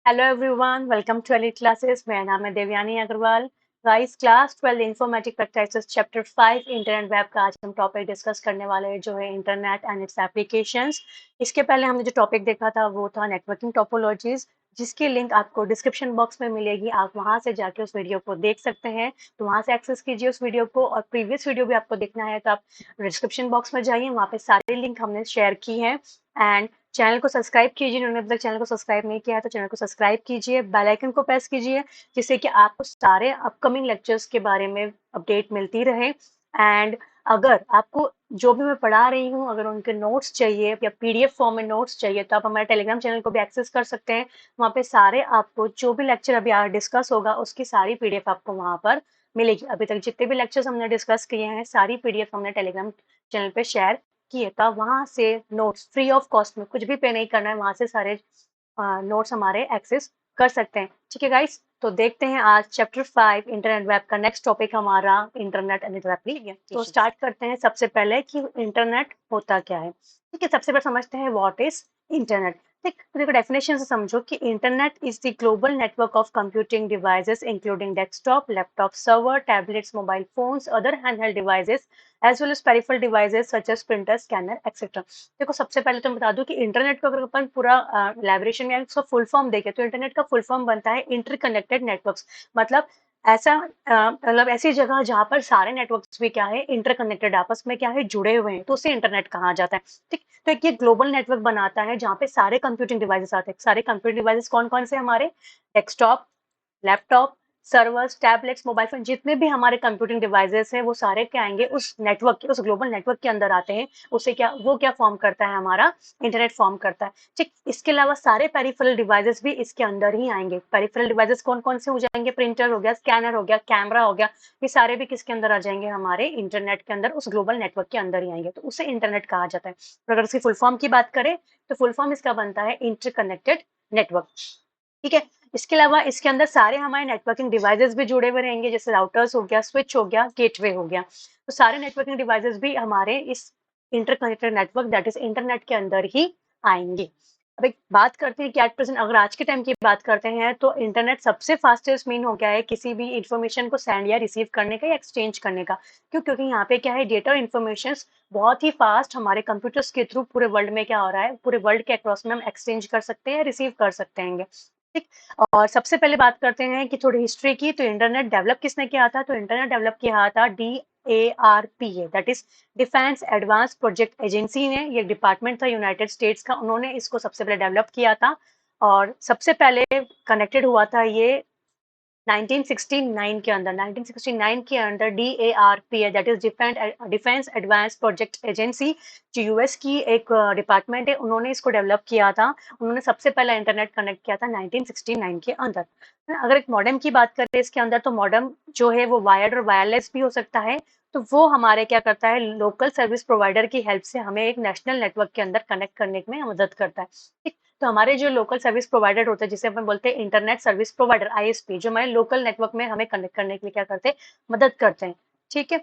Hello everyone, welcome to elite classes. मेरा नाम है Devyani Agarwal. Guys, class 12 informatic practices chapter 5 internet web का आज हम टॉपिक डिस्कस करने वाले हैं, जो है इंटरनेट एंड इट्स एप्लीकेशंस। इसके पहले हमने जो टॉपिक देखा था वो था नेटवर्किंग टोपोलॉजीज, जिसकी लिंक आपको डिस्क्रिप्शन बॉक्स में मिलेगी। आप वहां से जाके उस वीडियो को देख सकते हैं, तो वहां से एक्सेस कीजिए उस वीडियो को। और प्रीवियस वीडियो भी आपको देखना है तो आप डिस्क्रिप्शन बॉक्स में जाइए, वहाँ पे सारी लिंक हमने शेयर की है। एंड चैनल को सब्सक्राइब कीजिए, जिन्होंने अभी तक चैनल को सब्सक्राइब नहीं किया है तो चैनल को सब्सक्राइब कीजिए, बेल आइकन को प्रेस कीजिए, जिससे कि आपको सारे अपकमिंग लेक्चर्स के बारे में अपडेट मिलती रहे। एंड अगर आपको जो भी मैं पढ़ा रही हूँ, अगर उनके नोट्स चाहिए या पीडीएफ फॉर्म में नोट्स चाहिए, तो आप हमारे टेलीग्राम चैनल को भी एक्सेस कर सकते हैं। वहाँ पे सारे आपको जो भी लेक्चर अभी डिस्कस होगा उसकी सारी पीडीएफ आपको वहाँ पर मिलेगी। अभी तक जितने भी लेक्चर्स हमने डिस्कस किए हैं, सारी पीडीएफ हमने टेलीग्राम चैनल पे शेयर किए, तो आप वहाँ से नोट्स फ्री ऑफ कॉस्ट में, कुछ भी पे नहीं करना है, वहाँ से सारे नोट्स हमारे एक्सेस कर सकते हैं। ठीक है गाइस, तो देखते हैं आज चैप्टर 5 इंटरनेट वेब का नेक्स्ट टॉपिक हमारा इंटरनेट एंड इट्स एप्लीकेशंस। तो स्टार्ट करते हैं सबसे पहले कि इंटरनेट होता क्या है। ठीक है, सबसे पहले समझते हैं व्हाट इज इंटरनेट। ठीक, तो देखो डेफिनेशन से समझो कि internet is the global network of computing devices including desktop, laptop, server, tablets, mobile phones, other handheld devices as well as peripheral devices such as printer, scanner etcetera. देखो सबसे पहले तो मैं बता दूं कि इंटरनेट को अगर अपन पूरा इलैबोरेशन में उसका फुल फॉर्म देखें तो इंटरनेट का फुल फॉर्म बनता है इंटरकनेक्टेड नेटवर्क्स। मतलब ऐसा मतलब ऐसी जगह जहां पर सारे नेटवर्क्स भी क्या है, इंटरकनेक्टेड, आपस में क्या है, जुड़े हुए हैं, तो उसे इंटरनेट कहा जाता है। ठीक, तो एक ये ग्लोबल नेटवर्क बनाता है जहाँ पे सारे कंप्यूटिंग डिवाइसेस आते हैं। सारे कंप्यूटिंग डिवाइसेस कौन कौन से हमारे? Desktop, laptop, servers, tablets, mobile phone, जितने भी हमारे कंप्यूटिंग डिवाइसेस हैं वो सारे क्या आएंगे, उस नेटवर्क के, उस ग्लोबल नेटवर्क के अंदर आते हैं। उसे क्या, वो क्या फॉर्म करता है, हमारा इंटरनेट फॉर्म करता है। ठीक, इसके अलावा सारे पेरिफेरल डिवाइसेस भी इसके अंदर ही आएंगे। पेरिफेरल डिवाइसेस कौन कौन से हो जाएंगे? प्रिंटर हो गया, स्कैनर हो गया, कैमरा हो गया, ये सारे भी किसके अंदर आ जाएंगे? हमारे इंटरनेट के अंदर, उस ग्लोबल नेटवर्क के अंदर ही आएंगे, तो उसे इंटरनेट कहा जाता है। और अगर इसकी फुल फॉर्म की बात करें तो फुल फॉर्म इसका बनता है इंटरकनेक्टेड नेटवर्क। ठीक है, इसके अलावा इसके अंदर सारे हमारे नेटवर्किंग डिवाइसेस भी जुड़े हुए रहेंगे, जैसे राउटर्स हो गया, स्विच हो गया, गेटवे हो गया। तो सारे नेटवर्किंग डिवाइसेस भी हमारे इस interconnected network, that is internet के अंदर ही आएंगे। अब एक बात करते हैं कि एट प्रेजेंट अगर आज के टाइम की बात करते हैं तो इंटरनेट सबसे फास्टेस्ट मीन हो गया है किसी भी इंफॉर्मेशन को सेंड या रिसीव करने का या एक्सचेंज करने का। क्यों? क्योंकि यहाँ पे क्या है, डेटा और इन्फॉर्मेशन बहुत ही फास्ट हमारे कंप्यूटर्स के थ्रू पूरे वर्ल्ड में क्या हो रहा है, पूरे वर्ल्ड के अक्रॉस में हम एक्सचेंज कर सकते हैं, रिसीव कर सकते हैं। ठीक, और सबसे पहले बात करते हैं कि थोड़ी हिस्ट्री की। तो इंटरनेट डेवलप किसने किया था? तो इंटरनेट डेवलप किया था DARPA, that is defence advance project agency ने। ये डिपार्टमेंट था यूनाइटेड स्टेट्स का, उन्होंने इसको सबसे पहले डेवलप किया था। और सबसे पहले कनेक्टेड हुआ था ये 1969 के अंदर। 1969 के अंदर DARPA, that is defence advance project agency, जो यूएस की एक डिपार्टमेंट है, उन्होंने इसको डेवलप किया था। उन्होंने सबसे पहला इंटरनेट कनेक्ट किया था 1969 के अंदर। अगर एक मॉडेम की बात करें इसके अंदर, तो मॉडेम जो है वो वायर्ड और वायरलेस भी हो सकता है। तो वो हमारे क्या करता है, लोकल सर्विस प्रोवाइडर की हेल्प से हमें एक नेशनल नेटवर्क के अंदर कनेक्ट करने में मदद करता है। ठीक, तो हमारे जो लोकल सर्विस प्रोवाइडर होते हैं, जिसे अपन बोलते हैं इंटरनेट सर्विस प्रोवाइडर, ISP, जो हमारे लोकल नेटवर्क में हमें कनेक्ट करने के लिए क्या करते हैं, मदद करते हैं। ठीक है,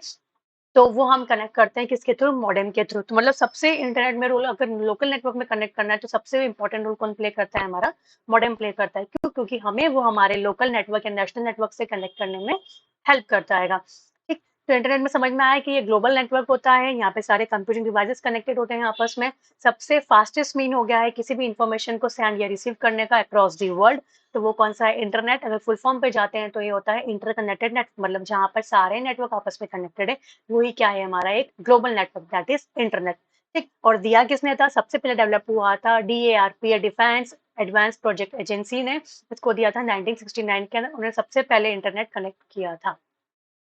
तो वो हम कनेक्ट करते हैं किसके थ्रू? मॉडेम के थ्रू। तो मतलब सबसे इंटरनेट में रोल, अगर लोकल नेटवर्क में कनेक्ट करना है तो सबसे इंपॉर्टेंट रोल कौन प्ले करता है? हमारा मॉडेम प्ले करता है। क्यों? क्योंकि हमें वो हमारे लोकल नेटवर्क या नेशनल नेटवर्क से कनेक्ट करने में हेल्प करता है। ठीक, तो इंटरनेट में समझ में आया कि ये ग्लोबल नेटवर्क होता है, यहाँ पे सारे कंप्यूटिंग डिवाइसेस कनेक्टेड होते हैं आपस में। सबसे फास्टेस्ट मीन हो गया है किसी भी इंफॉर्मेशन को सेंड या रिसीव करने का अक्रॉस दी वर्ल्ड। तो वो कौन सा है? इंटरनेट। अगर फुल फॉर्म पे जाते हैं तो ये होता है इंटरकनेक्टेड नेटवर्क, मतलब जहाँ पर सारे नेटवर्क आपस में कनेक्टेड है, वही क्या है, हमारा एक global network, that is internet. ठीक, और दिया किसने था? सबसे पहले डेवलप हुआ था DARPA, defence advance project agency ने। इसको दिया था 1969 के अंदर, उन्होंने सबसे पहले इंटरनेट कनेक्ट किया था।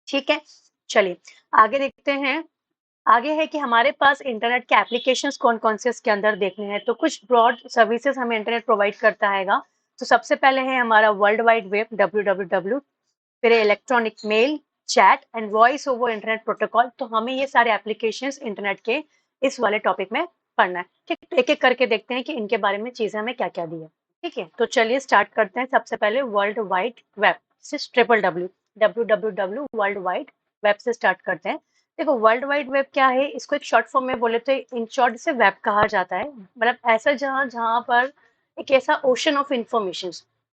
ठीक है, चलिए आगे देखते हैं। आगे है कि हमारे पास इंटरनेट के एप्लीकेशंस कौन कौन से इसके अंदर देखने हैं। तो कुछ ब्रॉड सर्विसेज हमें इंटरनेट प्रोवाइड करता हैगा। तो सबसे पहले है हमारा वर्ल्ड वाइड वेब, WWW, फिर electronic mail, chat and voice over internet protocol. तो हमें ये सारे एप्लीकेशंस इंटरनेट के इस वाले टॉपिक में पढ़ना है। ठीक, एक एक करके देखते हैं कि इनके बारे में चीजें हमें क्या क्या दी है। ठीक है, तो चलिए स्टार्ट करते हैं। सबसे पहले world wide web, WWW, WWW world wide web से स्टार्ट करते हैं। देखो वर्ल्ड वाइड वेब क्या है, इसको एक शॉर्ट फॉर्म में बोले तो इन शॉर्ट से वेब कहा जाता है। मतलब ऐसा जहाँ जहाँ पर एक ऐसा ओशन ऑफ इंफॉर्मेशन,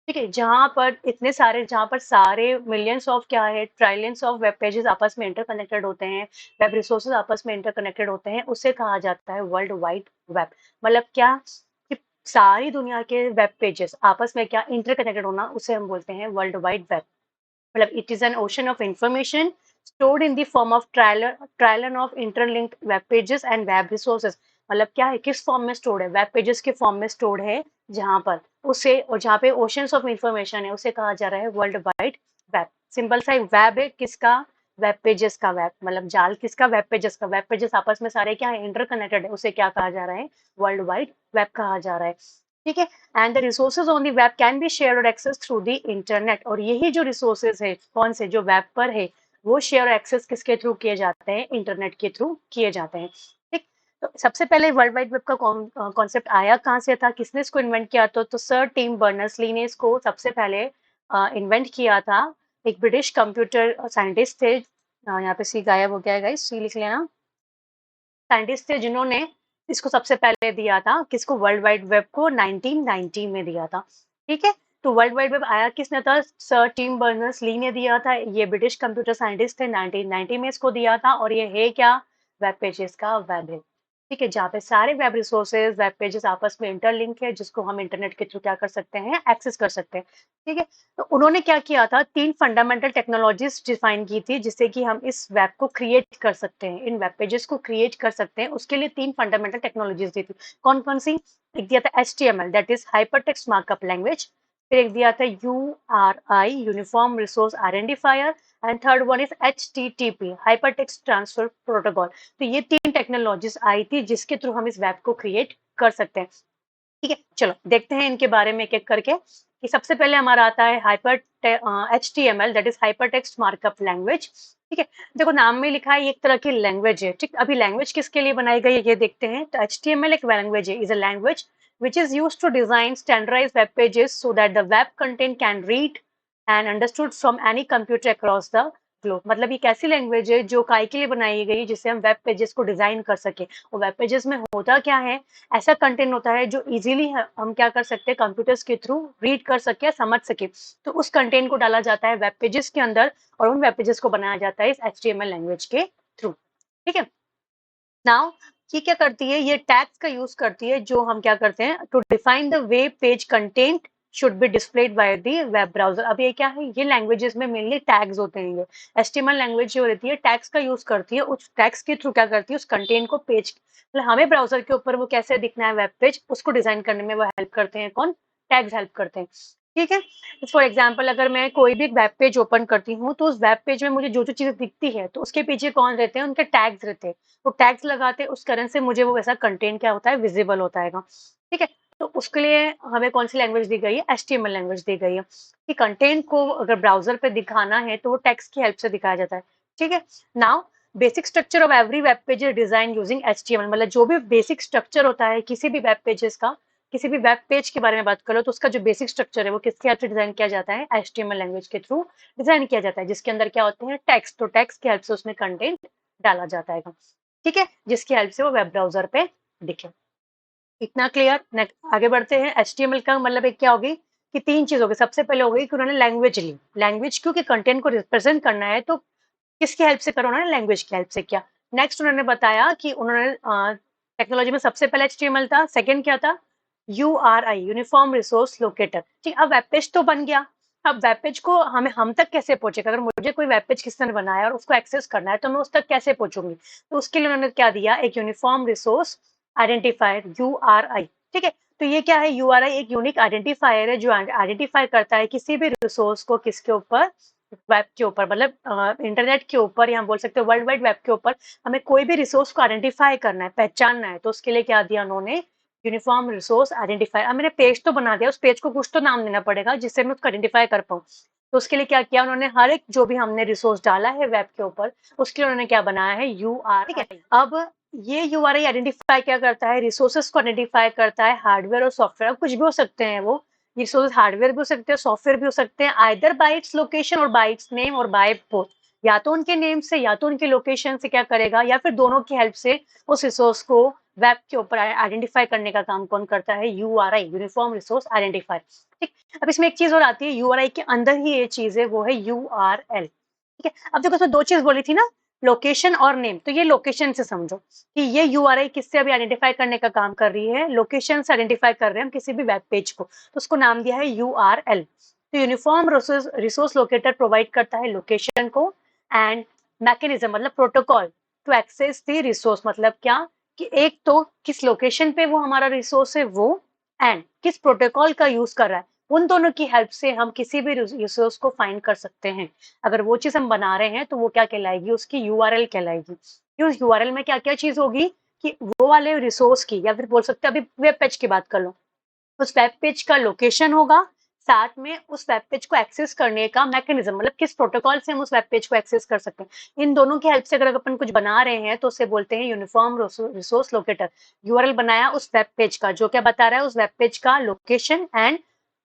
ठीक है, जहाँ पर सारे मिलियंस ऑफ क्या है, ट्रिलियंस ऑफ वेब पेजेस आपस में इंटरकनेक्टेड होते हैं, वेब रिसोर्सेज आपस में इंटरकनेक्टेड होते हैं, उसे कहा जाता है वर्ल्ड वाइड वेब। मतलब क्या, कि सारी दुनिया के वेब पेजेस आपस में क्या इंटरकनेक्टेड होना, उसे हम बोलते हैं वर्ल्ड वाइड वेब। मतलब it is an ocean of information stored in the form of trillion of interlinked web pages and web resources। मतलब क्या है, किस फॉर्म में स्टोर्ड है, वेब पेजेस के फॉर्म में स्टोर्ड है, जहां पर उसे और जहां पे ओशंस ऑफ इंफॉर्मेशन है, उसे कहा जा रहा है वर्ल्ड वाइड वेब। सिंपल सा वेब है किसका, वेब पेजेस का वेब, मतलब जाल किसका, वेब पेजेस का। वेब पेजेस आपस में सारे क्या है, इंटरकनेक्टेड है, उसे क्या कहा जा रहा है, वर्ल्ड वाइड वेब कहा जा रहा है। ठीक है, and the resources on the web can be share और एक्सेस थ्रू द इंटरनेट। और यही जो रिसोर्सेज है, कौन से, जो वेब पर है, वो शेयर और एक्सेस किसके थ्रू किए जाते हैं, इंटरनेट के थ्रू किए जाते हैं। ठीक, तो सबसे पहले वर्ल्ड वाइड वेब का कॉन्सेप्ट आया कहाँ से था, किसने इसको इन्वेंट किया, तो सर टिम बर्नर्स-ली ने इसको सबसे पहले इन्वेंट किया था। एक ब्रिटिश कंप्यूटर साइंटिस्ट थे, यहाँ पे सी गायब हो गया है गाइस, सी लिख लेना। साइंटिस्ट थे जिन्होंने इसको सबसे पहले दिया था, किसको, वर्ल्ड वाइड वेब को 1990 में दिया था। ठीक है, तो वर्ल्ड वाइड वेब आया किसने था, सर टिम बर्नर्स ली ने दिया था। ये ब्रिटिश कंप्यूटर साइंटिस्ट थे, 1990 में इसको दिया था। और ये है क्या, वेब पेजेस का वेब है। ठीक है, जहाँ पे सारे वेब रिसोर्सेज, वेब पेजेस आपस में इंटरलिंक है, जिसको हम इंटरनेट के थ्रू क्या कर सकते हैं, एक्सेस कर सकते हैं। ठीक है, तो उन्होंने क्या किया था, 3 फंडामेंटल टेक्नोलॉजीज डिफाइन की थी, जिससे कि हम इस वेब को क्रिएट कर सकते हैं, इन वेब पेजेस को क्रिएट कर सकते हैं। उसके लिए 3 फंडामेंटल टेक्नोलॉजीज दी थी। कौन-कौन सी? एक दिया था HTML, that is hypertext markup language. फिर एक दिया था URI, uniform resource identifier. And third one is HTTP, hypertext transfer protocol. तो ये 3 टेक्नोलॉजीज आई थी, जिसके थ्रू हम इस वेब को क्रिएट कर सकते हैं। ठीक है, चलो देखते हैं इनके बारे में एक-एक करके। कि सबसे पहले हमारा आता है HTML, that is hyper text markup language. ठीक है, देखो नाम में लिखा है, ये एक तरह की लैंग्वेज है। ठीक, अभी लैंग्वेज किसके लिए बनाई गई है, ये देखते हैं। तो HTML एक लैंग्वेज है, is a language which is used to design standardized web pages so that the web content can read and understood from any computer across the globe। मतलब ये कैसी लैंग्वेज है जो काय के लिए बनाई गई, जिससे हम वेब पेजेस को डिजाइन कर सके। और वेब पेजेस में होता क्या है, ऐसा कंटेंट होता है जो इजीली हम क्या कर सकते हैं, कंप्यूटर्स के थ्रू रीड कर सके, समझ सके। तो उस कंटेंट को डाला जाता है वेब पेजेस के अंदर, और उन वेब पेजेस को बनाया जाता है इस HTML लैंग्वेज के थ्रू। ठीक है, नाउ ये क्या करती है, ये टैग्स का यूज करती है, जो हम क्या करते हैं, to define the way page content should be displayed by the web browser. अब ये क्या है, ये लैंग्वेजेस में मेनली टैग्स होते हैं। ये HTML लैंग्वेज जो रहती है, टैग्स का यूज करती है। उस टैग्स के थ्रू क्या करती है, उस कंटेंट को पेज, मतलब हमें ब्राउजर के ऊपर वो कैसे दिखना है वेब पेज, उसको डिजाइन करने में वो हेल्प करते हैं। कौन, टैग्स हेल्प करते हैं। ठीक है, फॉर एग्जाम्पल अगर मैं कोई भी एक वेब पेज ओपन करती हूँ, तो उस वेब पेज में मुझे जो जो चीजें दिखती है, तो उसके पीछे कौन रहते हैं, उनके टैग्स रहते हैं। तो टैग्स लगाते उस कारण से मुझे वो वैसा कंटेंट क्या होता है, विजिबल होता है। ठीक है, तो उसके लिए हमें कौन सी लैंग्वेज दी गई है, HTML लैंग्वेज दी गई है। कि कंटेंट को अगर ब्राउजर पे दिखाना है, तो वो टेक्स्ट की हेल्प से दिखाया जाता है। ठीक है, now basic structure of every web page is design using HTML। मतलब जो भी बेसिक स्ट्रक्चर होता है किसी भी वेब पेजेस का, किसी भी वेब पेज के बारे में बात करो, तो उसका जो बेसिक स्ट्रक्चर है वो किसके हेल्प से डिजाइन किया जाता है, HTML लैंग्वेज के थ्रू डिजाइन किया जाता है, जिसके अंदर क्या होते हैं, टेक्स्ट। तो टेक्स्ट की हेल्प से उसमें कंटेंट डाला जाता है। ठीक है, जिसकी हेल्प से वो वेब ब्राउजर पे दिखे। इतना क्लियर, आगे बढ़ते हैं। HTML का मतलब एक क्या होगी, कि 3 चीज होगी। सबसे पहले हो गई कि उन्होंने लैंग्वेज ली, लैंग्वेज क्योंकि कंटेंट को रिप्रेजेंट करना है, तो किसकी हेल्प से करो, उन्होंने लैंग्वेज की हेल्प से किया। नेक्स्ट उन्होंने बताया कि उन्होंने टेक्नोलॉजी में सबसे पहले HTML था, सेकंड क्या था, URI, यूनिफॉर्म रिसोर्स लोकेटर। ठीक, अब वेब पेज तो बन गया। अब वेब पेज को हम तक कैसे पहुंचेगा, अगर मुझे कोई वेब पेज किसी ने बनाया और उसको एक्सेस करना है, तो मैं उस तक कैसे पहुंचूंगी। तो उसके लिए उन्होंने क्या दिया, एक यूनिफॉर्म रिसोर्स आइडेंटिफायर, URI। ठीक है, तो ये क्या है, URI एक यूनिक आइडेंटिफायर है, जो आइडेंटिफाई करता है किसी भी रिसोर्स को किसके ऊपर, वेब के ऊपर, मतलब इंटरनेट के ऊपर, या हम बोल सकते हैं वर्ल्ड वाइड वेब के ऊपर। हमें कोई भी रिसोर्स को आइडेंटिफाई करना है, पहचानना है, तो उसके लिए क्या दिया उन्होंने, यूनिफॉर्म रिसोर्स आइडेंटिफायर। अब मैंने पेज तो बना दिया, उस पेज को कुछ तो नाम देना पड़ेगा जिससे मैं उसको आइडेंटिफाई कर पाऊँ। तो उसके लिए क्या किया उन्होंने, हर एक जो भी हमने रिसोर्स डाला है वेब के ऊपर, उसके लिए उन्होंने क्या बनाया है, URI। ठीक है, अब ये URI आइडेंटिफाई क्या करता है, रिसोर्सेस को आइडेंटिफाई करता है, हार्डवेयर और सॉफ्टवेयर, अब कुछ भी हो सकते हैं वो रिसोर्स, हार्डवेयर भी हो सकते हैं, सॉफ्टवेयर भी हो सकते हैं, आइदर बाय इट्स लोकेशन और बाय इट्स नेम और बाय बोथ। या तो उनके नेम से या तो उनके लोकेशन से क्या करेगा, या फिर दोनों की हेल्प से उस रिसोर्स को वेब के ऊपर आइडेंटिफाई करने का काम कौन करता है, URI, यूनिफॉर्म रिसोर्स आइडेंटिफायर। ठीक। अब इसमें एक चीज और आती है, यूआरआई के अंदर ही ये चीज है, वो है यूआरएल। ठीक है, अब देखो इसमें दो चीज बोली थी ना, लोकेशन और नेम, तो ये लोकेशन से समझो कि ये यूआरआई किससे अभी आइडेंटिफाई करने का काम कर रही है, लोकेशन से आइडेंटिफाई कर रहे हैं हम किसी भी वेब पेज को, तो उसको नाम दिया है यूआरएल। तो यूनिफॉर्म रिसोर्स लोकेटर प्रोवाइड करता है लोकेशन को, एंड मैकेनिज्म मतलब protocol to access the resource, मतलब क्या कि एक तो किस लोकेशन पे वो हमारा रिसोर्स है वो, एंड किस प्रोटोकॉल का यूज कर रहा है, उन दोनों की हेल्प से हम किसी भी रिसोर्स को फाइंड कर सकते हैं। अगर वो चीज हम बना रहे हैं तो वो क्या कहलाएगी, उसकी यूआरएल कहलाएगी। उस यूआरएल में क्या क्या चीज होगी कि वो वाले रिसोर्स की, या फिर बोल सकते हैं अभी वेब पेज की बात कर लो, उस वेब पेज का लोकेशन होगा, साथ में उस वेब पेज को एक्सेस करने का मैकेनिज्म, मतलब किस प्रोटोकॉल से हम उस वेब पेज को एक्सेस कर सकते हैं। इन दोनों की हेल्प से अगर अपन कुछ बना रहे हैं तो उसे बोलते हैं यूनिफॉर्म रिसोर्स लोकेटर। यूआरएल बनाया उस वेब पेज का, जो क्या बता रहा है उस वेब पेज का लोकेशन, एंड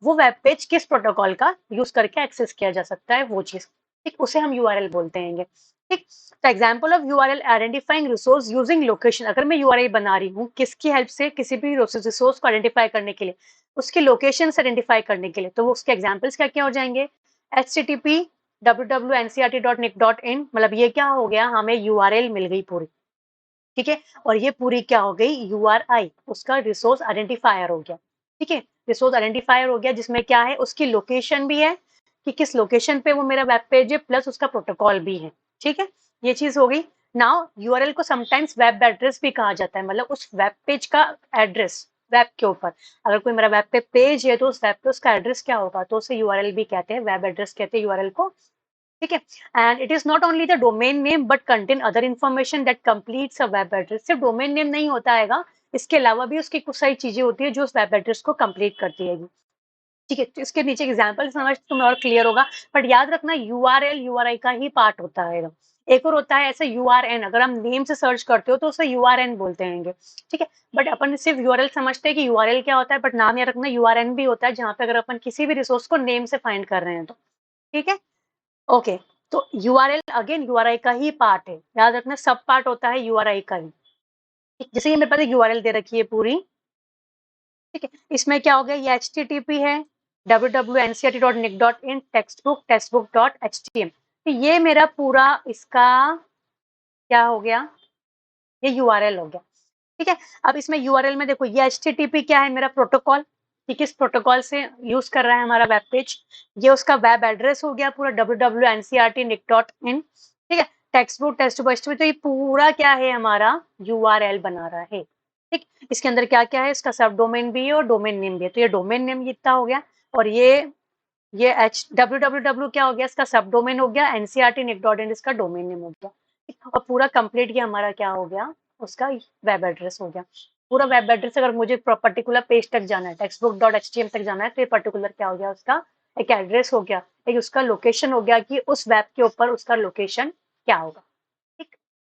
वो वेब पेज किस प्रोटोकॉल का यूज करके एक्सेस किया जा सकता है वो चीज, ठीक, उसे हम यूआरएल बोलते हैं। ठीक, तो example of URL identifying resource using location, अगर मैं यूआरएल बना रही हूँ किसकी हेल्प से, किसी भी रिसोर्स को आइडेंटिफाई करने के लिए, उसकी लोकेशन से आइडेंटिफाई करने के लिए, तो वो उसके एग्जाम्पल्स क्या क्या हो जाएंगे, http www.ncrt.nic.in, मतलब ये क्या हो गया, हमें यूआरएल मिल गई पूरी, ठीक है, और ये पूरी क्या हो गई, यूआरआई, उसका रिसोर्स आइडेंटिफायर हो गया। ठीक है, रिसोर्स आइडेंटिफायर हो गया जिसमें क्या है, उसकी लोकेशन भी है कि किस लोकेशन पे वो मेरा वेब पेज है, प्लस उसका प्रोटोकॉल भी है। ठीक है, ये चीज हो गई। नाउ यूआरएल को समटाइम्स वेब एड्रेस भी कहा जाता है, मतलब उस वेब पेज का एड्रेस, वेब के ऊपर अगर कोई मेरा वेब पे पेज है तो उस वेब पे उसका एड्रेस क्या होगा, तो उसे यूआरएल भी कहते हैं, वेब एड्रेस कहते हैं यूआरएल को। ठीक है, and it is not only the domain name but contain other information that completes a web address. सिर्फ डोमेन नेम नहीं होता हैगा, इसके अलावा भी उसकी कुछ सारी चीजें होती है जो उस वेब एड्रेस को कंप्लीट करती है। ठीक है, तो इसके नीचे एग्जाम्पल समझ तुम्हें और क्लियर होगा, बट याद रखना यूआरएल यूआरआई का ही पार्ट होता है। एक और होता है ऐसा यूआरएन, अगर हम नेम से सर्च करते हो तो उसे यूआरएन बोलते हैं। ठीक है, बट अपन सिर्फ यूआरएल समझते हैं कि यूआरएल क्या होता है, बट नाम याद रखना यूआरएन भी होता है, जहां पे अगर अपन किसी भी रिसोर्स को नेम से फाइंड कर रहे हैं तो। ठीक है, ओके, तो यूआरएल अगेन यूआरआई का ही पार्ट है, याद रखना सब पार्ट होता है यूआरआई का ही। ठीक, जैसे ये मेरे पास यूआरएल दे रखी है पूरी, ठीक है, इसमें क्या हो गया, ये http है www.ncrt.nic.in textbook.htm, तो ये मेरा पूरा इसका क्या हो गया, ये यूआरएल हो गया। ठीक है, अब इसमें यूआरएल में देखो ये http क्या है, मेरा प्रोटोकॉल कि किस प्रोटोकॉल से यूज कर रहा है हमारा वेब पेज, ये उसका वेब एड्रेस हो गया पूरा www.ncrt.nic.in। ठीक है, टेक्स्ट बुक तो ये पूरा क्या है, हमारा यूआरएल बना रहा है। ठीक, इसके अंदर क्या क्या है, इसका सब डोमेन भी है और डोमेन नेम भी है, तो ये डोमेन नेम इतना हो गया, और ये www क्या हो गया, इसका सब डोमेन हो गया, ncrt.nic.in इसका डोमेन नेम हो गया, और पूरा कंप्लीट ये हमारा क्या हो गया, उसका वेब एड्रेस हो गया। पूरा वेब एड्रेस अगर मुझे पर्टिकुलर पेज तक जाना है, textbook.htm तक जाना है, तो ये पर्टिकुलर क्या हो गया, उसका एक एड्रेस हो गया, एक उसका लोकेशन हो गया कि उस वेब के ऊपर उसका लोकेशन क्या होगा। ठीक,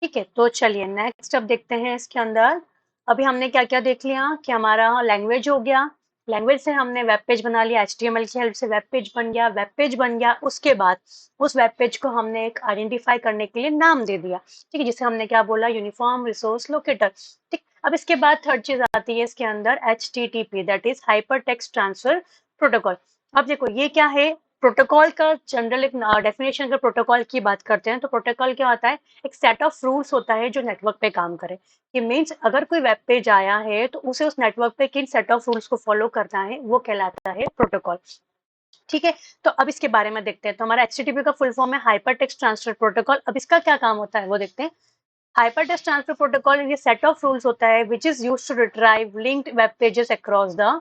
ठीक है, तो चलिए नेक्स्ट अब देखते हैं इसके अंदर। अभी हमने क्या क्या देख लिया कि हमारा लैंग्वेज हो गया, लैंग्वेज से हमने वेब पेज बना लिया, HTML की हेल्प से वेब पेज बन गया, वेब पेज बन गया, उसके बाद उस वेब पेज को हमने एक आइडेंटिफाई करने के लिए नाम दे दिया। ठीक है, जिसे हमने क्या बोला, यूनिफॉर्म रिसोर्स लोकेटर। ठीक, अब इसके बाद थर्ड चीज आती है इसके अंदर HTTP, that is hyper text transfer protocol. अब देखो ये क्या है, प्रोटोकॉल का जनरल एक डेफिनेशन, अगर प्रोटोकॉल की बात करते हैं तो प्रोटोकॉल क्या होता है, एक सेट ऑफ रूल्स होता है जो नेटवर्क पे काम करे। कि मीन्स अगर कोई वेब पेज आया है तो उसे उस नेटवर्क पे किन सेट ऑफ रूल्स को फॉलो करना है, वो कहलाता है प्रोटोकॉल। ठीक है, तो अब इसके बारे में देखते हैं। तो हमारा HTTP का फुल फॉर्म है हाइपर टेक्स्ट ट्रांसफर प्रोटोकॉल। अब इसका क्या काम होता है वो देखते हैं। हाइपर टेक्स्ट ट्रांसफर प्रोटोकॉल ये सेट ऑफ रूल्स होता है which is used to retrieve linked web pages across the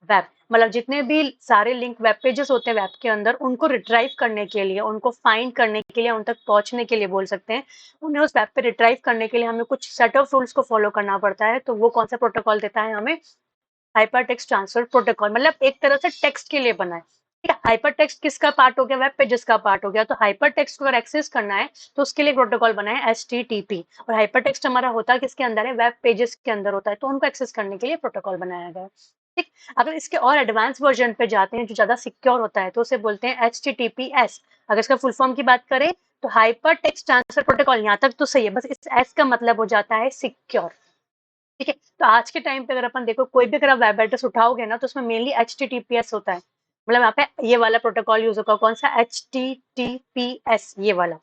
web, मतलब जितने भी सारे लिंक वेब पेजेस होते हैं वेब के अंदर, उनको रिट्राइव करने के लिए, उनको फाइंड करने के लिए, उन तक पहुंचने के लिए बोल सकते हैं, उन्हें उस वेब पे रिट्राइव करने के लिए हमें कुछ सेट ऑफ रूल्स को फॉलो करना पड़ता है। तो वो कौन सा प्रोटोकॉल देता है हमें, हाइपर टेक्स्ट ट्रांसफर प्रोटोकॉल, मतलब एक तरह से टेक्स्ट के लिए बना है। ठीक है, हाइपर टेक्स्ट किसका पार्ट हो गया, वेब पेजेस का पार्ट हो गया, तो हाइपर टेक्स्ट को अगर एक्सेस करना है तो उसके लिए प्रोटोकॉल बना है HTTP, और हाइपर टेक्स्ट हमारा होता किसके अंदर है, वेब पेजेस के अंदर होता है, तो उनको एक्सेस करने के लिए प्रोटोकॉल बनाया गया है। ठीक, अगर इसके और एडवांस वर्जन पे जाते हैं जो ज्यादा सिक्योर होता है तो उसे बोलते हैं HTTPS। अगर इसका फुल फॉर्म की बात करें तो हाइपर टेक्स्ट ट्रांसफर प्रोटोकॉल, यहाँ तक तो सही है, बस इस एस का मतलब हो जाता है सिक्योर। ठीक है, तो आज के टाइम पे अगर अपन देखो कोई भी अगर आप वेब एड्रेस उठाओगे ना तो उसमें मेनली HTTPS होता है, मतलब यहाँ पे ये वाला प्रोटोकॉल यूज होगा, कौन सा, HTTPS, ये वाला,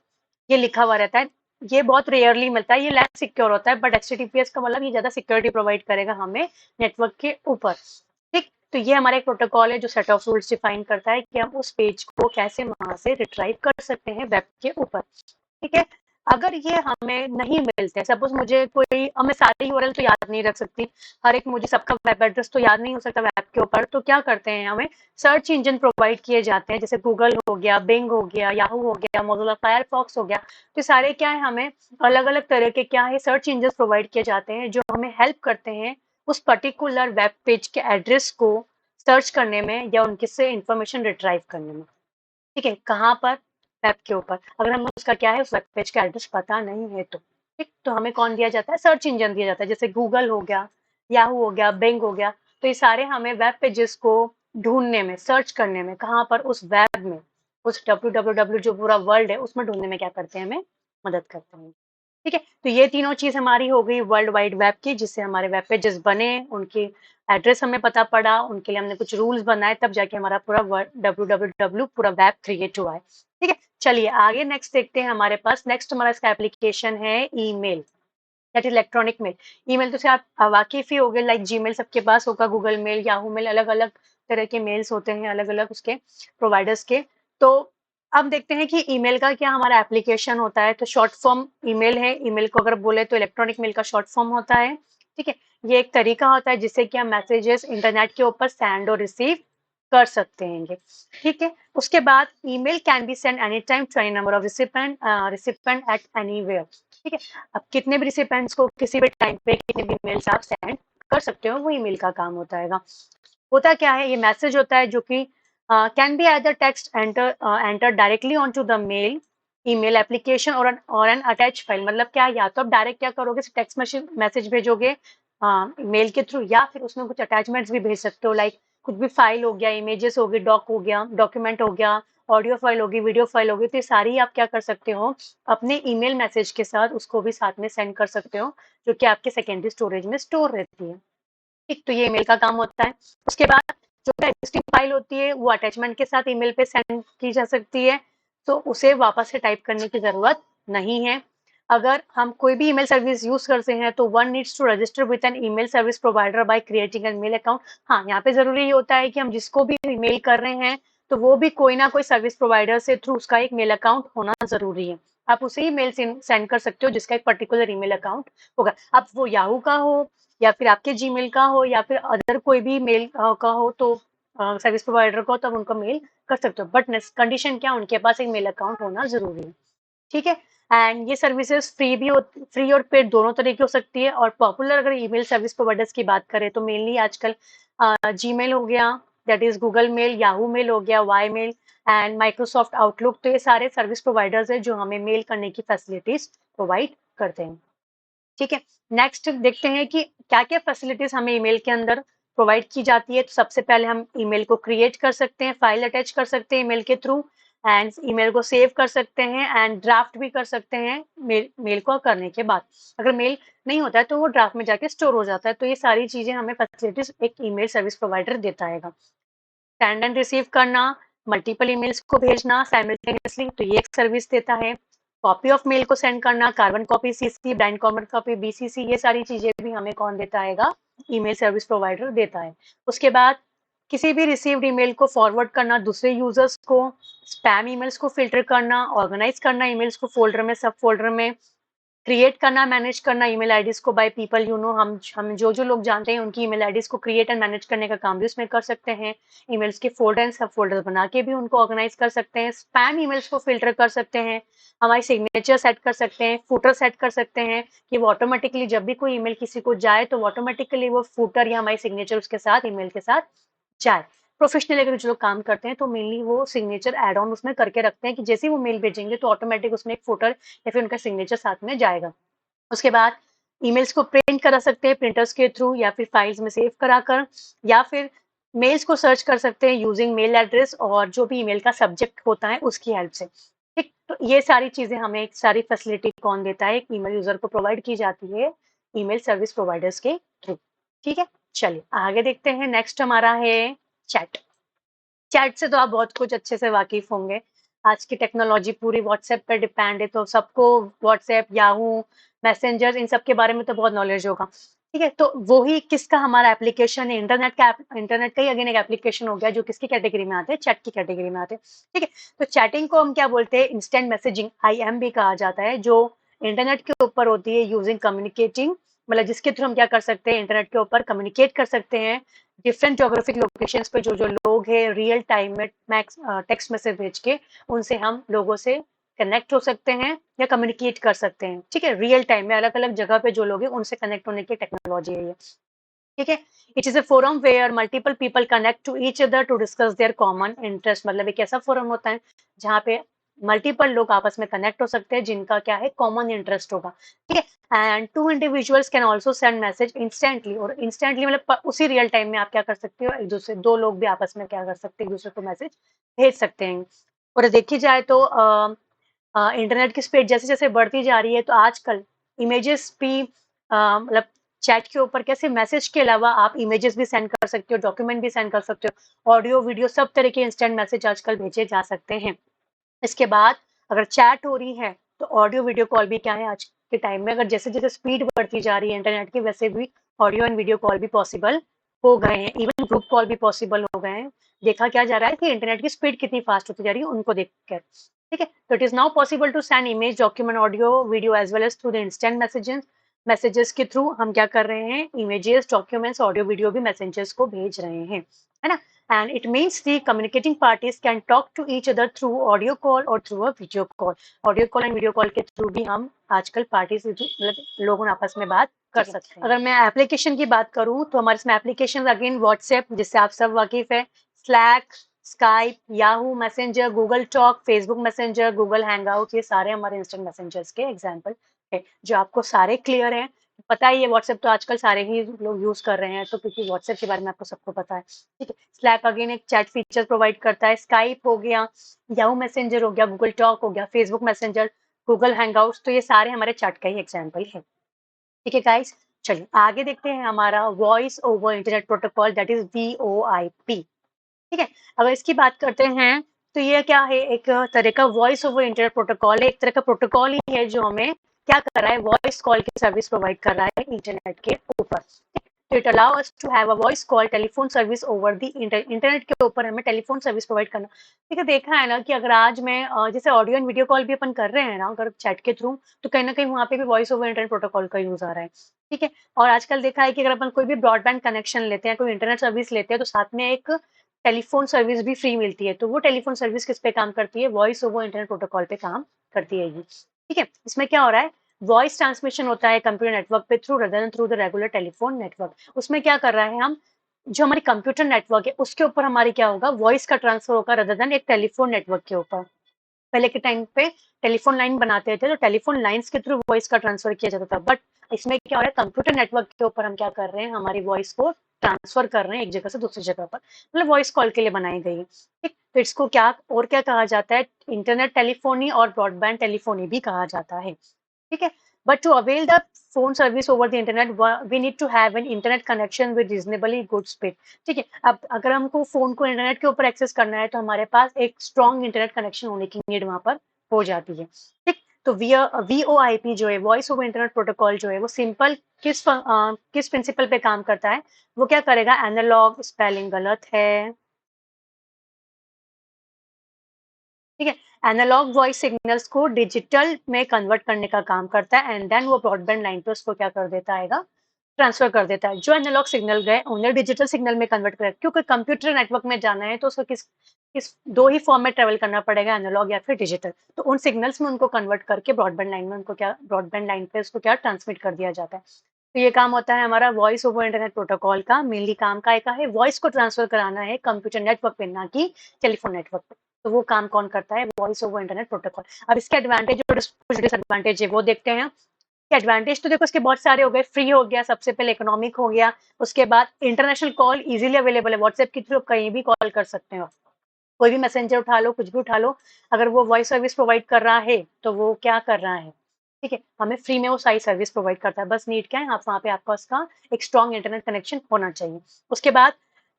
ये लिखा हुआ रहता है। ये बहुत रेयरली मिलता है, ये लेस सिक्योर होता है, बट HTTPS का मतलब ये ज्यादा सिक्योरिटी प्रोवाइड करेगा हमें नेटवर्क के ऊपर। ठीक, तो ये हमारा एक प्रोटोकॉल है जो सेट ऑफ रूल्स डिफाइन करता है कि हम उस पेज को कैसे वहां से रिट्राइव कर सकते हैं वेब के ऊपर। ठीक है, अगर ये हमें नहीं मिलते, सपोज मुझे कोई, अब मैं सारे यूआरएल तो याद नहीं रख सकती, हर एक मुझे सबका वेब एड्रेस तो याद नहीं हो सकता वेब के ऊपर, तो क्या करते हैं, हमें सर्च इंजन प्रोवाइड किए जाते हैं, जैसे गूगल हो गया, बिंग हो गया, याहू हो गया, मोजिल्ला फायरफॉक्स हो गया। तो सारे क्या है, हमें अलग अलग तरह के क्या है सर्च इंजन प्रोवाइड किए जाते हैं जो हमें हेल्प करते हैं उस पर्टिकुलर वेब पेज के एड्रेस को सर्च करने में या उनके से इंफॉर्मेशन रिट्राइव करने में। ठीक है, कहाँ पर, वेब के ऊपर। अगर हमें उसका क्या है, उस वेब पेज का एड्रेस पता नहीं है तो ठीक, तो हमें कौन दिया जाता है, सर्च इंजन दिया जाता है, जैसे गूगल हो गया, याहू हो गया, बिंग हो गया। तो ये सारे हमें वेब पेजेस को ढूंढने में, सर्च करने में, कहाँ पर, उस वेब में, उस www जो पूरा वर्ल्ड है उसमें ढूंढने में क्या करते हैं, हमें मदद करते हैं। ठीक है, तो ये तीनों चीज हमारी हो गई वर्ल्ड वाइड वेब की, जिससे हमारे वेब पेजेस बने, उनकी एड्रेस हमें पता पड़ा, उनके लिए हमने कुछ रूल्स बनाए, तब जाके हमारा पूरा www पूरा वेब क्रिएट हुआ है। ठीक है, चलिए आगे नेक्स्ट देखते हैं। हमारे पास नेक्स्ट हमारा इसका एप्लीकेशन है email, that electronic mail. Email तो से आप वाकिफ ही हो गए, लाइक जीमेल सबके पास होगा, गूगल मेल, याहू मेल, अलग अलग तरह के मेल्स होते हैं अलग अलग उसके प्रोवाइडर्स के। तो अब देखते हैं कि ईमेल का क्या हमारा एप्लीकेशन होता है। तो शॉर्ट फॉर्म ईमेल है, ईमेल को अगर बोले तो इलेक्ट्रॉनिक मेल का शॉर्ट फॉर्म होता है। ठीक है, ये एक तरीका होता है जिससे कि हम मैसेजेस इंटरनेट के ऊपर सेंड और रिसीव कर सकते हैं। ठीक है, उसके बाद email can be send any time to any number of recipient at anywhere. ठीक है, अब कितने भी रिसिपेंट्स को किसी भी टाइम पे कितने भी ईमेल्स आप सेंड कर सकते हो, वो ईमेल का काम होता है। होता क्या है, ये मैसेज होता है जो कि can be either text enter directly on to the mail email application और एन अटैच फाइल। मतलब क्या, या तो आप डायरेक्ट क्या करोगे, टेक्स्ट मैसेज भेजोगे मेल के थ्रू, या फिर उसमें कुछ अटैचमेंट्स भी भेज सकते हो, लाइक कुछ भी फाइल हो गया, इमेजेस हो गए, डॉक हो गया, डॉक्यूमेंट हो गया, ऑडियो फाइल होगी, वीडियो फाइल होगी। तो ये सारी आप क्या कर सकते हो, अपने ईमेल मैसेज के साथ उसको भी साथ में सेंड कर सकते हो, जो कि आपके सेकेंडरी स्टोरेज में स्टोर रहती है। ठीक, तो ये ईमेल का काम होता है। उसके बाद जो एग्जिस्टिंग फाइल होती है वो अटैचमेंट के साथ ईमेल पे सेंड की जा सकती है, तो उसे वापस से टाइप करने की जरूरत नहीं है। अगर हम कोई भी ईमेल सर्विस यूज करते हैं तो one needs to register with an email service provider by creating an mail account. हाँ, यहाँ पे जरूरी ये होता है कि हम जिसको भी ईमेल कर रहे हैं तो वो भी कोई ना कोई सर्विस प्रोवाइडर से थ्रू उसका एक मेल अकाउंट होना जरूरी है। आप उसे ही मेल सेंड कर सकते हो जिसका एक पर्टिकुलर ईमेल अकाउंट होगा। अब वो याहू का हो या फिर आपके जीमेल का हो या फिर अदर कोई भी मेल का हो, तो सर्विस प्रोवाइडर को तब उनको मेल कर सकते हो, बट कंडीशन क्या, उनके पास एक मेल अकाउंट होना जरूरी है। ठीक है, एंड ये सर्विसेज फ्री और पेड दोनों तरीके हो सकती है। और पॉपुलर अगर ईमेल सर्विस प्रोवाइडर्स की बात करें तो मेनली आजकल जीमेल हो गया, that is Google mail, Yahoo mail हो गया, Y mail and Microsoft Outlook. तो ये सारे सर्विस प्रोवाइडर्स है जो हमें मेल करने की फैसिलिटीज प्रोवाइड करते हैं। ठीक है, नेक्स्ट देखते हैं कि क्या क्या फैसिलिटीज हमें ईमेल के अंदर प्रोवाइड की जाती है। तो सबसे पहले हम ईमेल को क्रिएट कर सकते हैं, फाइल अटैच कर सकते हैं ईमेल के थ्रू, एंड ईमेल को सेव कर सकते हैं एंड ड्राफ्ट भी कर सकते हैं मेल को करने के बाद। अगर मेल नहीं होता है तो वो ड्राफ्ट में जाके स्टोर हो जाता है। तो ये सारी चीजें हमें फैसिलिटीज एक ईमेल सर्विस प्रोवाइडर देता है। सेंड एंड रिसीव करना, मल्टीपल ईमेल्स को भेजना साइमल्टेनियसली, तो ये एक सर्विस देता है। कॉपी ऑफ मेल को सेंड करना, carbon copy, CC, blind common copy, BCC, ये सारी चीजें भी हमें कौन देता है, ईमेल सर्विस प्रोवाइडर देता है। उसके बाद किसी भी रिसीव्ड ईमेल को फॉरवर्ड करना दूसरे यूजर्स को, स्पैम ईमेल्स को फिल्टर करना, ऑर्गेनाइज करना ईमेल्स को फोल्डर में, सब फोल्डर में, क्रिएट करना, मैनेज करना ईमेल आईडीज को बाय पीपल यू नो, हम जो लोग जानते हैं उनकी ईमेल आईडीज को क्रिएट एंड मैनेज करने का काम भी उसमें कर सकते हैं। ईमेल्स के फोल्डर एंड सब फोल्डर बना के भी उनको ऑर्गेनाइज कर सकते हैं। स्पैम ईमेल्स को फिल्टर कर सकते हैं, हमारी सिग्नेचर सेट कर सकते हैं, फूटर सेट कर सकते हैं कि वो ऑटोमेटिकली जब भी कोई ईमेल किसी को जाए तो ऑटोमेटिकली वो फूटर या हमारी सिग्नेचर उसके साथ ईमेल के साथ जाए। प्रोफेशनल अगर जो लोग काम करते हैं तो मेनली वो सिग्नेचर एड ऑन उसमें करके रखते हैं कि जैसे ही वो मेल भेजेंगे तो ऑटोमेटिक उसमें एक फूटर या फिर उनका सिग्नेचर साथ में जाएगा। उसके बाद ईमेल्स को प्रिंट करा सकते हैं प्रिंटर्स के थ्रू या फिर फाइल्स में सेव कराकर, या फिर मेल्स को सर्च कर सकते हैं यूजिंग मेल एड्रेस और जो भी ईमेल का सब्जेक्ट होता है उसकी हेल्प से। ठीक, तो ये सारी चीजें हमें सारी फैसिलिटी कौन देता है, ईमेल यूजर को प्रोवाइड की जाती है ईमेल सर्विस प्रोवाइडर्स के थ्रू। ठीक है, चलिए आगे देखते हैं। नेक्स्ट हमारा है चैट। चैट से तो आप बहुत कुछ अच्छे से वाकिफ़ होंगे। आज की टेक्नोलॉजी पूरी व्हाट्सएप पे डिपेंड है, तो सबको व्हाट्सएप, याहू, मैसेंजर इन सब के बारे में तो बहुत नॉलेज होगा। ठीक है? तो वो ही किसका हमारा एप्लीकेशन है, इंटरनेट का ही अगेन एक एप्लीकेशन हो गया, जो किसकी कैटेगरी में आते हैं? चैट की कैटेगरी में आते हैं। ठीक है? तो चैटिंग को हम क्या बोलते हैं? इंस्टेंट मैसेजिंग, आईएम भी कहा जाता है, जो इंटरनेट के ऊपर होती है यूजिंग कम्युनिकेटिंग, मतलब जिसके थ्रू हम क्या कर सकते हैं? इंटरनेट के ऊपर कम्युनिकेट कर सकते हैं डिफरेंट ज्योग्राफिक लोकेशंस पे जो लोग हैं रियल टाइम में मैक्स टेक्स्ट मैसेज भेज के उनसे हम लोगों से कनेक्ट हो सकते हैं या कम्युनिकेट कर सकते हैं। ठीक है, रियल टाइम में अलग अलग जगह पे जो लोग हैं उनसे कनेक्ट होने की टेक्नोलॉजी है ये। ठीक है, it is a forum where multiple people connect to each other to discuss their common interest, मतलब एक ऐसा फोरम होता है जहाँ पे मल्टीपल लोग आपस में कनेक्ट हो सकते हैं जिनका क्या है कॉमन इंटरेस्ट होगा। ठीक है, and to individuals can also send message instantly, और इंस्टेंटली मतलब उसी रियल टाइम में आप क्या कर सकते हो, एक दूसरे दो लोग भी आपस में क्या कर सकते हैं, एक दूसरे को मैसेज भेज सकते हैं। और देखी जाए तो इंटरनेट की स्पीड जैसे जैसे बढ़ती जा रही है तो आजकल इमेजेस भी मतलब चैट के ऊपर कैसे मैसेज के अलावा आप इमेजेस भी सेंड कर सकते हो, डॉक्यूमेंट भी सेंड कर सकते हो, ऑडियो वीडियो सब तरह के इंस्टेंट मैसेज आजकल भेजे जा सकते हैं। इसके बाद अगर चैट हो रही है तो ऑडियो वीडियो कॉल भी क्या है आज के टाइम में, अगर जैसे जैसे स्पीड बढ़ती जा रही है इंटरनेट की वैसे भी ऑडियो एंड वीडियो कॉल भी पॉसिबल हो गए हैं, इवन ग्रुप कॉल भी पॉसिबल हो गए हैं। देखा क्या जा रहा है कि इंटरनेट की स्पीड कितनी फास्ट होती जा रही है उनको देखकर। ठीक है, तो it is now possible to send image document audio video as well as through the instant messages. Messages के थ्रू हम क्या कर रहे हैं, इमेजेस डॉक्यूमेंट्स ऑडियो वीडियो भी मैसेजेस को भेज रहे हैं, है ना। And it means the communicating parties can talk to each other through audio call or through a video call. Audio call and video call के थ्रू भी हम आजकल पार्टीज मतलब लोग आपस में बात कर सकते हैं। अगर मैं एप्लीकेशन की बात करूं तो हमारे इसमें एप्लीकेशन अगेन व्हाट्सएप जिससे आप सब वाकिफ है, slack, Skype, Yahoo messenger, Google talk, Facebook messenger, Google hangout, ये सारे हमारे इंस्टेंट मैसेंजर्स के एग्जाम्पल है जो आपको सारे क्लियर हैं। पता ही है व्हाट्सएप तो आजकल सारे ही लोग यूज कर रहे हैं, तो क्योंकि व्हाट्सएप के बारे में आपको सबको पता है। ठीक है, स्लैक अगेन एक चैट फीचर प्रोवाइड करता है, स्काइप हो गया, याहू मैसेंजर हो गया, गूगल टॉक हो गया, फेसबुक मैसेंजर, गूगल हैंगआउट्स, तो ये सारे हमारे चैट का ही एग्जाम्पल है। ठीक है गाइस, चलिए आगे देखते हैं हमारा voice over internet protocol that is VoIP। ठीक है, अगर इसकी बात करते हैं तो ये क्या है, एक तरह का वॉइस ओवर इंटरनेट प्रोटोकॉल है, एक तरह का प्रोटोकॉल ही है जो हमें क्या कर रहा है, वॉइस कॉल की सर्विस प्रोवाइड कर रहा है इंटरनेट के ऊपर। तो it allow us to have a voice call telephone service over the internet के ऊपर हमें टेलीफोन सर्विस प्रोवाइड करना। ठीक है, देखा है ना कि अगर आज मैं जैसे ऑडियो एंड वीडियो कॉल भी अपन कर रहे हैं ना अगर चैट के थ्रू, तो कहीं ना कहीं वहाँ पे भी वॉइस ओवर इंटरनेट प्रोटोकॉल का यूज आ रहा है। ठीक है, और आजकल देखा है कि अगर अपन कोई भी ब्रॉडबैंड कनेक्शन लेते हैं, कोई इंटरनेट सर्विस लेते हैं, तो साथ में एक टेलीफोन सर्विस भी फ्री मिलती है, तो वो टेलीफोन सर्विस किस पे काम करती है, वॉइस ओवर इंटरनेट प्रोटोकॉल पे काम करती है ये। ठीक है, इसमें क्या हो रहा है, वॉइस ट्रांसमिशन होता है कंप्यूटर नेटवर्क पे through the regular telephone network. उसमें क्या कर रहा है हम, जो हमारी कंप्यूटर नेटवर्क है उसके ऊपर हमारी क्या होगा, वॉइस का ट्रांसफर होगा रदर देन एक टेलीफोन नेटवर्क के ऊपर। पहले के टाइम पे टेलीफोन लाइन बनाते थे तो टेलीफोन लाइंस के थ्रू वॉइस का ट्रांसफर किया जाता था, बट इसमें क्या हो रहा है, कंप्यूटर नेटवर्क के ऊपर हम क्या कर रहे हैं, हमारी वॉइस को ट्रांसफर कर रहे हैं एक जगह से दूसरी जगह पर, मतलब वॉइस कॉल के लिए बनाई गई है। ठीक, तो इसको क्या और क्या कहा जाता है, इंटरनेट टेलीफोनी और ब्रॉडबैंड टेलीफोनी भी कहा जाता है। ठीक है, but to avail the phone service over the internet we need to have an internet connection with reasonably good speed। ठीक है, अब अगर हमको फोन को इंटरनेट के ऊपर एक्सेस करना है तो हमारे पास एक स्ट्रॉन्ग इंटरनेट कनेक्शन होने की नीड वहां पर हो जाती है। ठीक, तो VoIP जो है, वॉइस ओवर इंटरनेट प्रोटोकॉल जो है, वो सिंपल किस प्रिंसिपल पे काम करता है, वो क्या करेगा, एनालॉग, स्पेलिंग गलत है, ठीक है, एनालॉग वॉइस सिग्नल्स को डिजिटल में कन्वर्ट करने का काम करता है एंड देन वो ब्रॉडबैंड लाइन पे उसको क्या कर देता है, ट्रांसफर कर देता है। जो एनालॉग सिग्नल गए उन्हें डिजिटल सिग्नल में कन्वर्ट कर, क्योंकि कंप्यूटर नेटवर्क में जाना है तो उसको किस दो ही फॉर्म में ट्रेवल करना पड़ेगा, एनालॉग या फिर डिजिटल। तो उन सिग्नल्स में उनको कन्वर्ट करके ब्रॉडबैंड लाइन में उनको क्या, ब्रॉडबैंड लाइन पे उसको क्या ट्रांसमिट कर दिया जाता है। तो ये काम होता है हमारा वॉइस ओवर इंटरनेट प्रोटोकॉल का, मेनली काम का एक है वॉइस को ट्रांसफर कराना है कंप्यूटर नेटवर्क पे, ना कि टेलीफोन नेटवर्क पे। तो वो काम कौन करता है, वॉइस ओवर इंटरनेट प्रोटोकॉल। अब इसके एडवांटेज और कुछ डिसएडवांटेज है वो देखते हैं। एडवांटेज तो देखो इसके बहुत सारे हो गए, फ्री हो गया, सबसे पहले इकोनॉमिक हो गया, उसके बाद इंटरनेशनल कॉल इजीली अवेलेबल है, व्हाट्सएप के थ्रू कहीं भी कॉल कर सकते हो, कोई भी मैसेंजर उठा लो, कुछ भी उठा लो, अगर वो वॉइस सर्विस प्रोवाइड कर रहा है तो वो क्या कर रहा है, ठीक है, हमें फ्री में वो सारी सर्विस प्रोवाइड करता है। बस नीड क्या है, आप वहाँ पे आपका उसका एक स्ट्रॉन्ग इंटरनेट कनेक्शन होना चाहिए। उसके बाद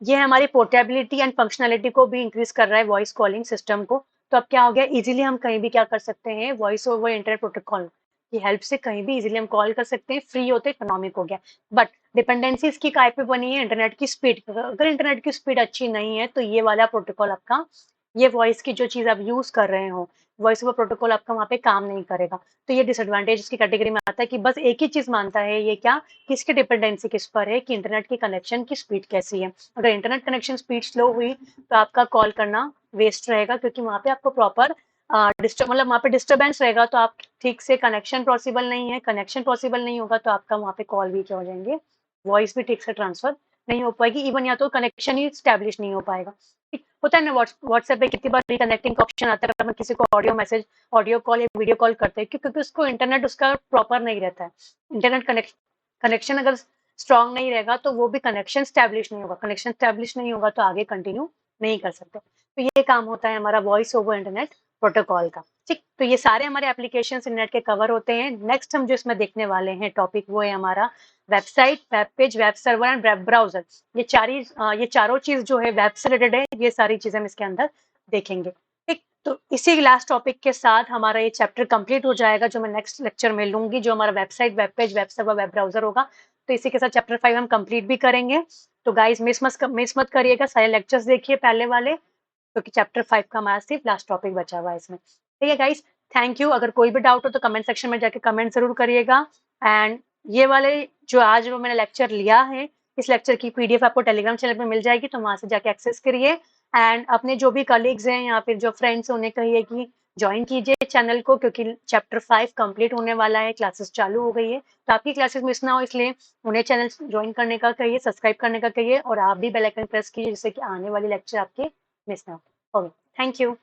ये हमारी पोर्टेबिलिटी एंड फंक्शनैलिटी को भी इंक्रीज कर रहा है वॉइस कॉलिंग सिस्टम को। तो अब क्या हो गया, इजीली हम कहीं भी क्या कर सकते हैं, वॉइस ओवर इंटरनेट प्रोटोकॉल की हेल्प से कहीं भी इजीली हम कॉल कर सकते हैं, फ्री होते इकोनॉमिक हो गया। बट डिपेंडेंसी इसकी काय पे बनी है, इंटरनेट की स्पीड। अगर इंटरनेट की स्पीड अच्छी नहीं है तो ये वाला प्रोटोकॉल आपका, ये वॉइस की जो चीज आप यूज कर रहे हो, वॉइस ओवर प्रोटोकॉल आपका वहाँ पे काम नहीं करेगा। तो ये डिसएडवांटेज इसकी कैटेगरी में आता है कि बस एक ही चीज मानता है ये, क्या, किसकी डिपेंडेंसी किस पर है, कि इंटरनेट की कनेक्शन की स्पीड कैसी है। अगर इंटरनेट कनेक्शन स्पीड स्लो हुई तो आपका कॉल करना वेस्ट रहेगा, क्योंकि वहाँ पे आपको प्रॉपर मतलब वहाँ पे डिस्टर्बेंस रहेगा, तो आप ठीक से कनेक्शन पॉसिबल नहीं है, कनेक्शन पॉसिबल नहीं होगा तो आपका वहाँ पे कॉल भी क्या हो जाएंगे, वॉइस भी ठीक से ट्रांसफर नहीं हो पाएगी, इवन या तो कनेक्शन ही स्टैब्लिश नहीं हो पाएगा। ठीक होता है ना, व्हाट्सएप पे कितनी बार रिकनेक्टिंग का ऑप्शन आता है अगर हम किसी को ऑडियो मैसेज, ऑडियो कॉल या वीडियो कॉल करते हैं, क्योंकि उसको इंटरनेट उसका प्रॉपर नहीं रहता है। इंटरनेट कनेक्शन अगर स्ट्रांग नहीं रहेगा तो वो भी कनेक्शन स्टैब्लिश नहीं होगा, कनेक्शन स्टैब्लिश नहीं होगा तो आगे कंटिन्यू नहीं कर सकते। तो ये काम होता है हमारा वॉइस ओवर इंटरनेट प्रोटोकॉल का। ठीक, तो ये सारे हमारे एप्लीकेशन इंटरनेट के कवर होते हैं। नेक्स्ट हम जो इसमें देखने वाले हैं टॉपिक, वो है हमारा website, web page, web server and web browser. ये चारों चीज जो है वेब से रिलेटेड है, ये सारी चीजें हम इसके अंदर देखेंगे। ठीक, तो इसी लास्ट टॉपिक के साथ हमारा ये चैप्टर कंप्लीट हो जाएगा, जो मैं नेक्स्ट लेक्चर में लूंगी, जो हमारा website, web page, web server, web browser होगा। तो इसी के साथ चैप्टर 5 हम कंप्लीट भी करेंगे। तो गाइस मिस मत करिएगा, सारे लेक्चर्स देखिए पहले वाले, क्योंकि चैप्टर 5 का हमारा सिर्फ लास्ट टॉपिक बचा हुआ है इसमें। ठीक है गाइस, थैंक यू। अगर कोई भी डाउट हो तो कमेंट सेक्शन में जाके कमेंट जरूर करिएगा। एंड ये वाले जो आज वो मैंने लेक्चर लिया है, इस लेक्चर की पीडीएफ आपको टेलीग्राम चैनल पे मिल जाएगी, तो वहां से जाके एक्सेस करिए। एंड अपने जो भी कलीग्स हैं या फिर जो फ्रेंड्स, उन्हें कहिए कि ज्वाइन कीजिए चैनल को, क्योंकि चैप्टर 5 कंप्लीट होने वाला है, क्लासेस चालू हो गई है। तो आपकी क्लासेस मिस ना हो, इसलिए उन्हें चैनल ज्वाइन करने का कहिए, सब्सक्राइब करने का कहिए, और आप भी बेल आइकन प्रेस कीजिए, जिससे कि आने वाली लेक्चर आपके मिस ना हो। Okay, thank you.